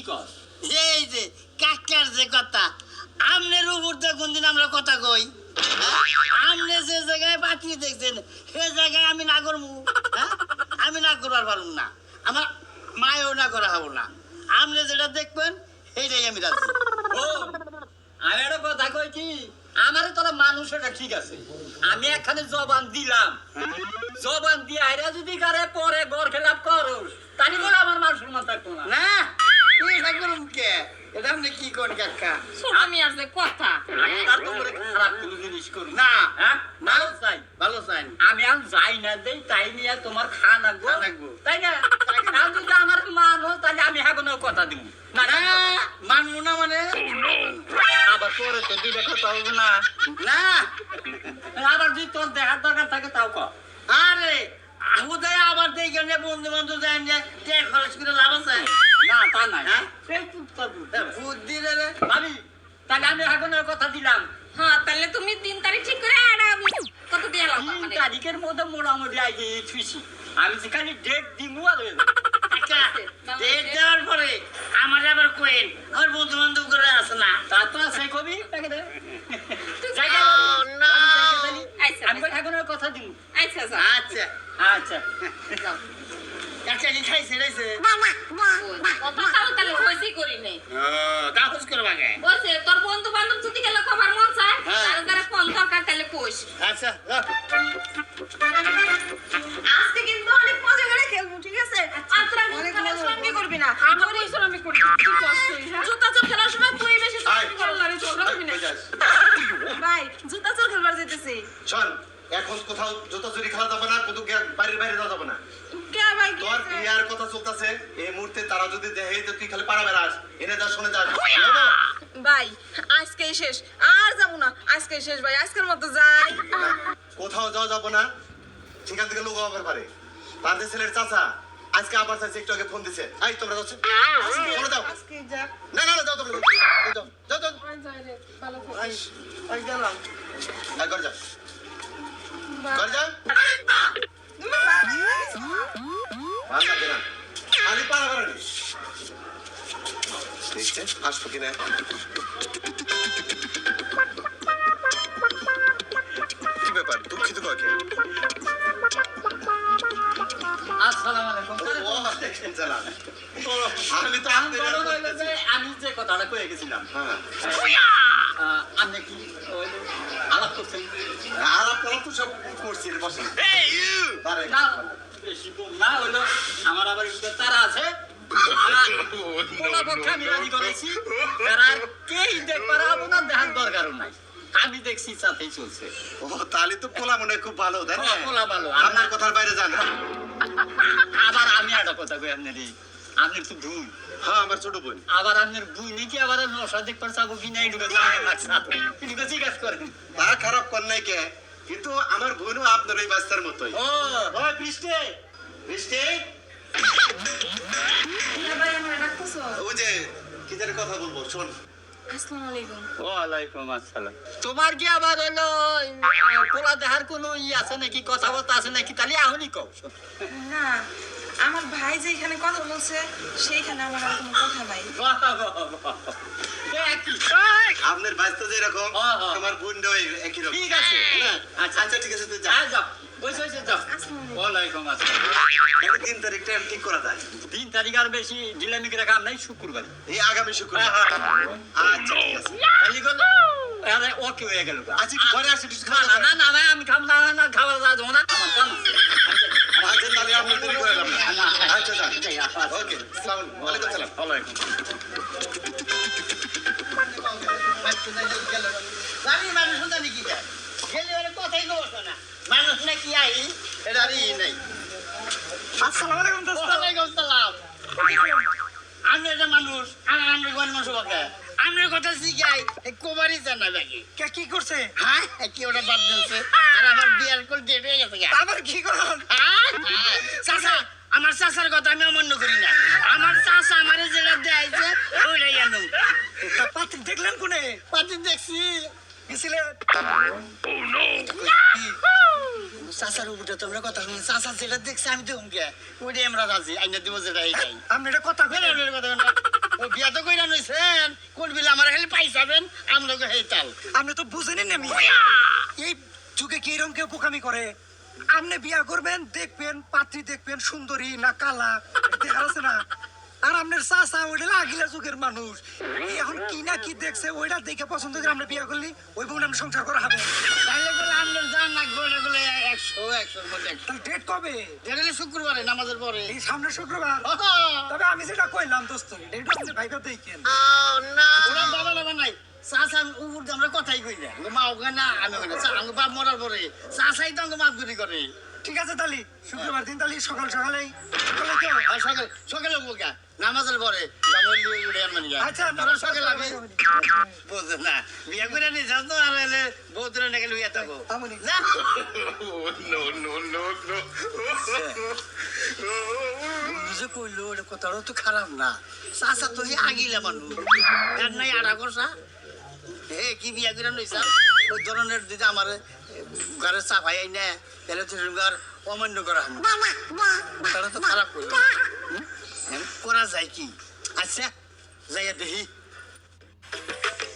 কর এই যে কাকার যে কথা আমনের উপর তো কোনদিন আমরা কথা কই আমনে যে জায়গায় পাঠিয়ে দেখছেন সে জায়গায় আমি না করবো আমি না করবার পারুন না আমার মায়েও না করা হবো না আমনে যেটা দেখবেন সেইটাই আমি রাজি ও আমি একটা কথা কই কি আমারে তোরা মানুষ এটা ঠিক আছে আমি এখানে জবান দিলাম জবান দিয়ে আইরা যদি গারে পরে গড় খেলাপ করস তানি বলে আমার মান সম্মান থাকতো না না তুই না করুন কে এটা আপনি কি করেন কাকা আমি আর যে কথা তার তো করে খারাপ কোনো জিনিস করি না হ্যাঁ ভালো চাই ভালো চাই আমি আর যাই না দেই তাই নিয়ে তোমার খান আনবো আনবো। তাই না আর যদি আমার মানো তাহলে আমি হাগনো কথা দিব না না মানবো না মানে আবার তোরে তো দুইটা কথা হবে না না আবার যদি তোর দেখার দরকার থাকে তাও কর আরে হুদায় আবার দেখে নে বন্ধু বান্ধব যায় যে কে খরচ করে লাভ আছে না তা নাই হ্যাঁ? সেই চুপ থাকবো। বুদ্ধি রে রে ভাবি তাহলে আমি হাগনের কথা দিলাম হ্যাঁ তাহলে তুমি 3 তারিখ ঠিক করে কত দিয়ে লাভ 3 তারিখের মধ্যে মোটামুটি আগে ছুঁছি আমি যেখানে ডেট দিমু আর কাকা ডেট দেওয়ার পরে আমার আবার কোয়েন আমার বন্ধু বান্ধব করে আছে না তা তো আছে কবি তাকে দে জায়গা আমি হাগনের কথা দিব আচ্ছা আচ্ছা আচ্ছা আচ্ছা কাকা কি খাইছে রইছে কত সাল তাহলে হইছি করি নাই কাগজ করবা গে বলছে তোর বন্ধু বান্ধব যদি গেলে খবর মন চায় হ্যাঁ। তার দ্বারা কোন দরকার তাহলে কোষ আচ্ছা যাও। আজকে কিন্তু অনেক মজা করে খেলবো ঠিক আছে আর তোরা অনেক খেলার মজা সময় কি করবো। করবি না আমার পরিশ্রমী করি কি কষ্ট জুতা চোর খেলার সময় তুই বেশি আয়। শক্তি করল না ঝগড়া করবি না ভাই জুতা চোর খেলবার যেতেছি শোন এখন কোথাও জুতো চুরি খেলা যাবে না কোথাও বাড়ির বাইরে যাওয়া যাবে না কে ভাই কি তোর হয়েছে? বিয়ার কথা চলতেছে এই মুহূর্তে তারা যদি দেখে তো তুই খালি পাড়া বেড়াস এনে যা শুনে যাস ভাই আজকেই শেষ আর যাবো না আজকেই শেষ ভাই আজকের মতো যাই কোথাও যাওয়া যাবো না সেখান থেকে লোক আবার পারে তার যে ছেলের চাচা আজকে আবার চাইছে একটু আগে ফোন দিছে এই তোমরা যাচ্ছ চলে যাও আজকে যা না না না, যাও তোমরা যাও যাও যাও ওই গেলাম এই, ঘর যা ঘর যা ভালো লাগে না খালি পাড়া বেড়ানি দেখছে আসবো কিনা কি ব্যাপার দুঃখিত কাকে আসসালামু আলাইকুম ওয়ালাইকুম সালাম আমি তো আমি বড় হইলো যে আমি যে কথাটা কয়ে গেছিলাম হ্যাঁ আপনি কি ওই আলাপ করছেন আলাপ করা তো সব করছি রে বসে আরে না বেশি দূর না হইলো আমার আবার একটু তারা আছে পক্ষে আমি রাজি করেছি তারা কেই দেখবার আপনার দেখার দরকারও নাই আমি দেখছি সাথেই চলছে ও তাহলে তো পোলা মনে হয় খুব ভালো তাই না পোলা ভালো আপনার কথার বাইরে যান আবার আমি একটা কথা কই আপনার আপনার তো ভুল হ্যাঁ আমার ছোট বোন আবার আপনার বুই নাকি আবার নশা দেখবার চাবো কি না এটুকু এটুকু জিজ্ঞাসা করেন তা খারাপ কর নাই কে কিন্তু আমার বোনও আপনার ওই বাচ্চার মতোই ও ওই বৃষ্টি বৃষ্টি হ্যাঁ ভাই আমার ডাকতেছো ওই যে কি জানি কথা বলবো শোন আসসালামু আলাইকুম ওয়ালাইকুম আসসালাম তোমার কি আবার হলো পোলা দেহার কোনো আছে নাকি কথাবার্তা আছে নাকি তাহলে এখনই কও না আমার ভাই যেখানে কথা বলছে সেইখানে আমার আর কোনো কথা নাই বাহ, বাহ, বাহ। একই। আপনার বাচ্চা যেরকম হ্যাঁ, হ্যাঁ। আমার বোনটাও একই রকম ঠিক আছে আচ্ছা আচ্ছা ঠিক আছে তুই যা যাও বসে বসে যাও আসসালামু আলাইকুম। ওয়ালাইকুম আসসালাম তাহলে 3 তারিখটা ঠিক করা যায় 3 তারিখ আর বেশি ডিলামি করে কাম নাই শুক্রবার এই আগামী শুক্রবার আচ্ছা ঠিক আছে তাহলে গেল আরে ওকে হয়ে গেল আচ্ছা ঘরে আসে কিছু না না না ভাই আমি খাম না না খাবার যাবো না আমার কাম আছে। আচ্ছা তাহলে আপনি দেরি করলাম না না, আচ্ছা যান আচ্ছা। ওকে আসসালামু আলাইকুম সালাম ওয়ালাইকুম আমি মানুষ জানি কি যায় গেলে ওরা কথাই বলতো না মানুষ নাকি আই এটা আর ই নাই আসসালামু আলাইকুম ওয়ালাইকুম সালাম আমি একটা মানুষ আমি কোন মানুষ বকে আমি কথা শিখাই কোমারি জানা লাগে কে কি করছে হ্যাঁ কি ওটা বাদ দিয়েছে আর আমার বিয়ার কোল ডেট হয়ে গেছে গা। আবার কি করল চাচা আমার চাচার কথা আমি অমান্য করি না আমার চাচা আমার যেটা দেয়াইছে ওইটাই আনুম পাত্রী দেখলেন কোনে পাতি দেখছি গেছিলে চাচার উপরে তোমরা কথা শুনে চাচা যেটা দেখছে আমি দেখুন কে ওইটাই আমরা রাজি আইনা দিব যেটা এইটাই আমি এটা কথা বের কথা ও বিয়া তো কইরা নইছেন কোন বিলে আমার খালি পাইছাবেন আমলগে হেতাল আপনি তো বুঝেনি না এই যুগে কি এরকম কেউ বোকামি করে আপনি বিয়া করবেন দেখবেন পাত্রী দেখবেন সুন্দরী না কালা দেখা আছে না আর আপনার চাচা ওইটা লাগিলা যুগের মানুষ এই এখন কি না কি দেখছে ওইটা দেখে পছন্দ করে আমরা বিয়া করলি ওই বোন আমরা সংসার করা হবে তাইলে বলে আমনের জান লাগবে ওটা বলে 100 মধ্যে 100 তাহলে ডেট কবে দেখলে শুক্রবারে নামাজের পরে এই সামনের শুক্রবার তবে আমি যেটা কইলাম দোস্ত ডেট আপনি ভাইবা দেখেন ওরা বাবা বাবা নাই চাচা উপর দিয়ে আমরা কথাই কই না মা ওখানে না আমি ওখানে আমার বাপ মরার পরে চাচাই তো আমাকে মাতগুরি করে ঠিক আছে তাহলে শুক্রবার দিন তাহলে সকাল সকালেই সকালে কেউ আর সকালে বোকা নামাজের পরে আচ্ছা সকালে আমি বুঝো না বিয়ে করে নিয়ে যাস তো আর এলে বউ ধরে নাকি লুইয়া থাকো আমনি না বুঝে কইলো ওটা কথাটা তো খারাপ না চাচা তো আগিলা মানুষ আর নাই আড়া করছা হে কি বিয়া করে নইছা ওই ধরনের যদি আমার ঘরে চাপাই আই না তাহলে তো আর অমান্য করা হবে কথাটা তো খারাপ করলো করা যায় কি আচ্ছা যাইয়া দেখি